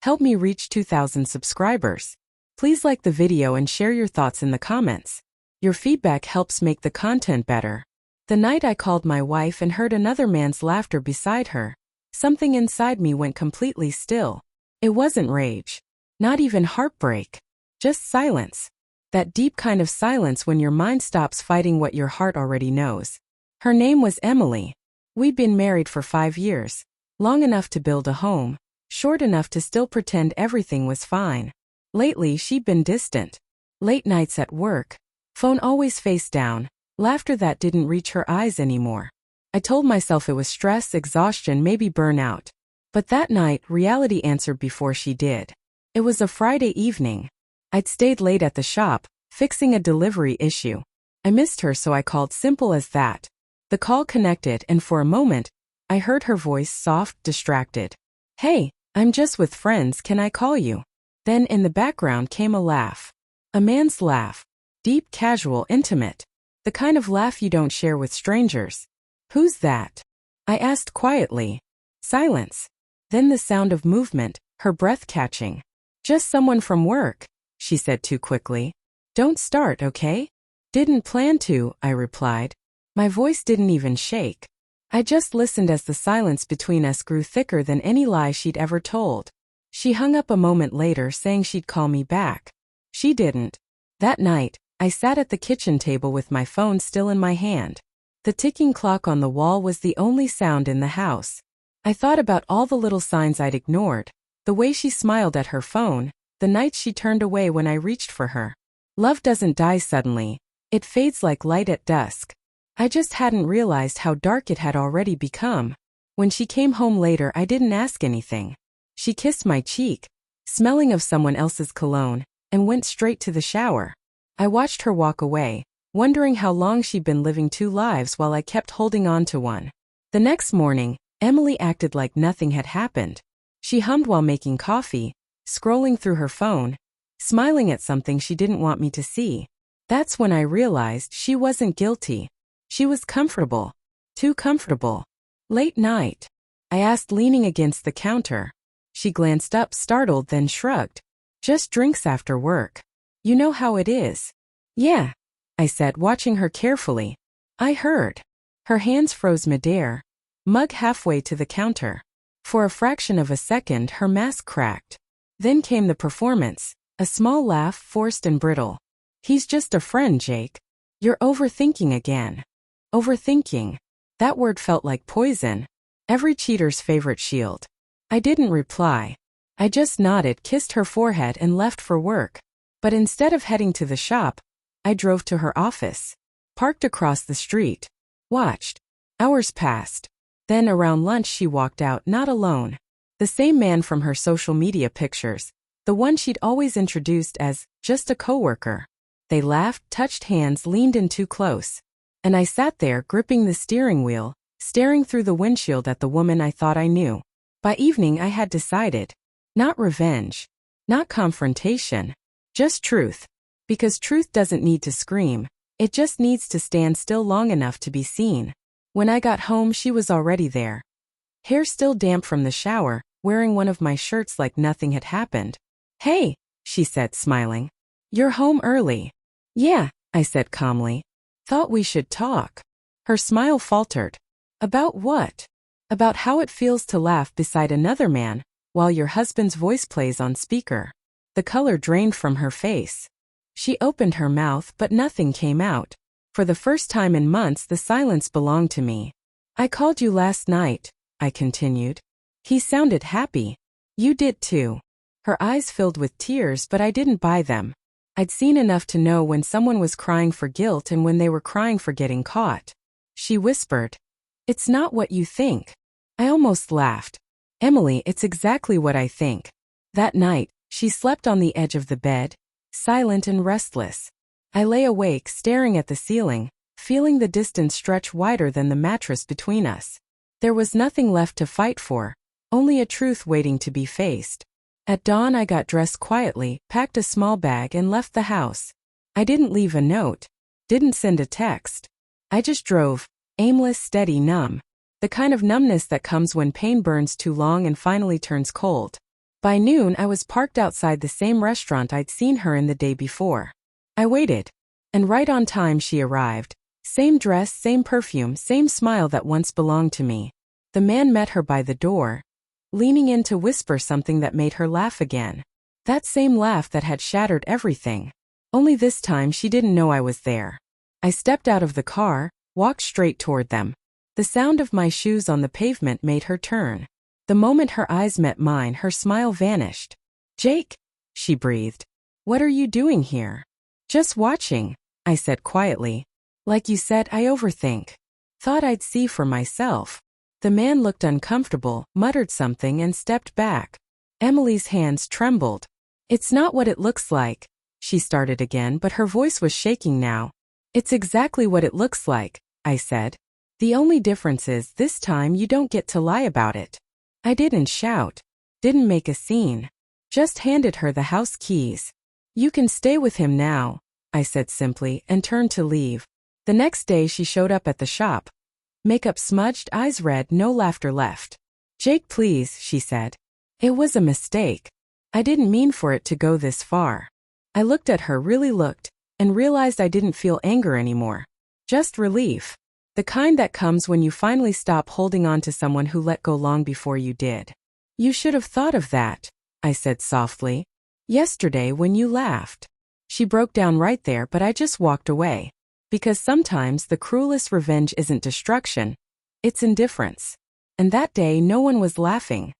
Help me reach 2,000 subscribers. Please like the video and share your thoughts in the comments. Your feedback helps make the content better. The night I called my wife and heard another man's laughter beside her, something inside me went completely still. It wasn't rage. Not even heartbreak. Just silence. That deep kind of silence when your mind stops fighting what your heart already knows. Her name was Emily. We'd been married for 5 years. Long enough to build a home. Short enough to still pretend everything was fine. Lately she'd been distant. Late nights at work. Phone always face down. Laughter that didn't reach her eyes anymore. I told myself it was stress, exhaustion, maybe burnout. But that night, reality answered before she did. It was a Friday evening. I'd stayed late at the shop, fixing a delivery issue. I missed her, so I called. Simple as that. The call connected, and for a moment, I heard her voice, soft, distracted. "Hey, I'm just with friends, can I call you?" Then in the background came a laugh. A man's laugh. Deep, casual, intimate. The kind of laugh you don't share with strangers. "Who's that?" I asked quietly. Silence. Then the sound of movement, her breath catching. "Just someone from work," she said too quickly. "Don't start, okay?" "Didn't plan to," I replied. My voice didn't even shake. I just listened as the silence between us grew thicker than any lie she'd ever told. She hung up a moment later, saying she'd call me back. She didn't. That night, I sat at the kitchen table with my phone still in my hand. The ticking clock on the wall was the only sound in the house. I thought about all the little signs I'd ignored. The way she smiled at her phone, the nights she turned away when I reached for her. Love doesn't die suddenly. It fades like light at dusk. I just hadn't realized how dark it had already become. When she came home later, I didn't ask anything. She kissed my cheek, smelling of someone else's cologne, and went straight to the shower. I watched her walk away, wondering how long she'd been living 2 lives while I kept holding on to one. The next morning, Emily acted like nothing had happened. She hummed while making coffee, scrolling through her phone, smiling at something she didn't want me to see. That's when I realized she wasn't guilty. She was comfortable. Too comfortable. Late night. I asked, leaning against the counter. She glanced up, startled, then shrugged. "Just drinks after work. You know how it is." "Yeah," I said, watching her carefully. "I heard." Her hands froze midair, mug halfway to the counter. For a fraction of a second, her mask cracked. Then came the performance, a small laugh, forced and brittle. "He's just a friend, Jake. You're overthinking again." Overthinking. That word felt like poison. Every cheater's favorite shield. I didn't reply. I just nodded, kissed her forehead, and left for work. But instead of heading to the shop, I drove to her office. Parked across the street. Watched. Hours passed. Then around lunch she walked out, not alone. The same man from her social media pictures. The one she'd always introduced as just a coworker. They laughed, touched hands, leaned in too close. And I sat there, gripping the steering wheel, staring through the windshield at the woman I thought I knew. By evening I had decided. Not revenge. Not confrontation. Just truth. Because truth doesn't need to scream. It just needs to stand still long enough to be seen. When I got home, she was already there. Hair still damp from the shower, wearing one of my shirts like nothing had happened. "Hey," she said, smiling. "You're home early." "Yeah," I said calmly. "Thought we should talk." Her smile faltered. "About what?" "About how it feels to laugh beside another man, while your husband's voice plays on speaker." The color drained from her face. She opened her mouth, but nothing came out. For the first time in months, the silence belonged to me. "I called you last night," I continued. He sounded happy. "You did too." Her eyes filled with tears, but I didn't buy them. I'd seen enough to know when someone was crying for guilt and when they were crying for getting caught. She whispered, "It's not what you think." I almost laughed. "Emily, it's exactly what I think." That night, she slept on the edge of the bed, silent and restless. I lay awake, staring at the ceiling, feeling the distance stretch wider than the mattress between us. There was nothing left to fight for, only a truth waiting to be faced. At dawn I got dressed quietly, packed a small bag, and left the house. I didn't leave a note, didn't send a text. I just drove, aimless, steady, numb. The kind of numbness that comes when pain burns too long and finally turns cold. By noon, I was parked outside the same restaurant I'd seen her in the day before. I waited. And right on time she arrived. Same dress, same perfume, same smile that once belonged to me. The man met her by the door, leaning in to whisper something that made her laugh again. That same laugh that had shattered everything. Only this time she didn't know I was there. I stepped out of the car, walked straight toward them. The sound of my shoes on the pavement made her turn. The moment her eyes met mine, her smile vanished. "Jake," she breathed. "What are you doing here?" "Just watching," I said quietly. "Like you said, I overthink. Thought I'd see for myself." The man looked uncomfortable, muttered something and stepped back. Emily's hands trembled. "It's not what it looks like," she started again, but her voice was shaking now. "It's exactly what it looks like," I said. "The only difference is this time you don't get to lie about it." I didn't shout, didn't make a scene, just handed her the house keys. "You can stay with him now," I said simply, and turned to leave. The next day she showed up at the shop. Makeup smudged, eyes red, no laughter left. "Jake, please," she said. "It was a mistake. I didn't mean for it to go this far." I looked at her, really looked, and realized I didn't feel anger anymore. Just relief. The kind that comes when you finally stop holding on to someone who let go long before you did. "You should have thought of that," I said softly. "Yesterday when you laughed." She broke down right there, but I just walked away. Because sometimes the cruelest revenge isn't destruction, it's indifference. And that day no one was laughing.